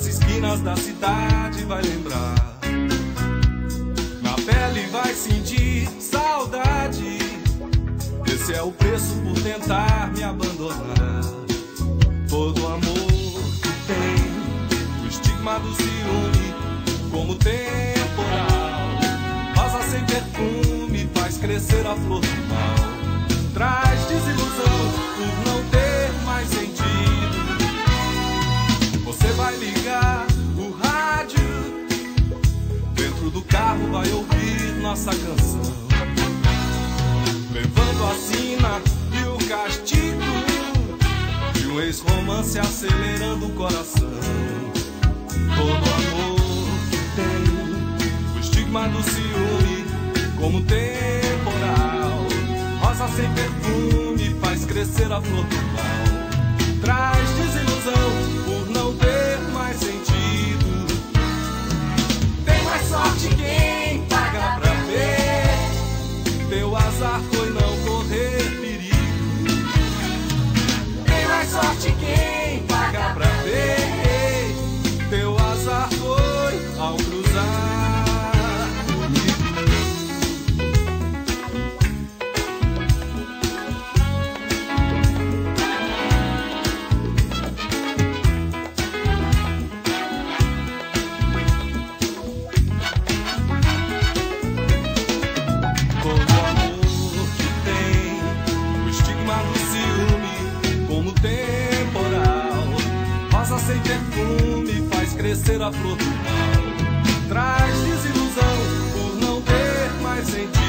esquinas da cidade vai lembrar. Na pele vai sentir saudade. Esse é o preço por tentar me abandonar. Todo amor que tem o estigma do ciúme, como temporal. Rosa sem perfume faz crescer a flor do mal. Traz desilusão por não ter mais sentido. Você vai ligar o rádio, dentro do carro vai ouvir nossa canção, levando a sina e o castigo de um ex-romance acelerando o coração. Todo amor que tem o estigma do ciúme, como temporal. Rosa sem perfume faz crescer a flor do mal. Traz desilusão por não ter mais sentido. Tem mais sorte quem paga pra ver. Teu azar foi não correr perigo. Tem mais sorte quem paga pra ver. Teu azar foi ao cruzar. Sem perfume faz crescer a flor do mal. Traz desilusão por não ter mais sentido.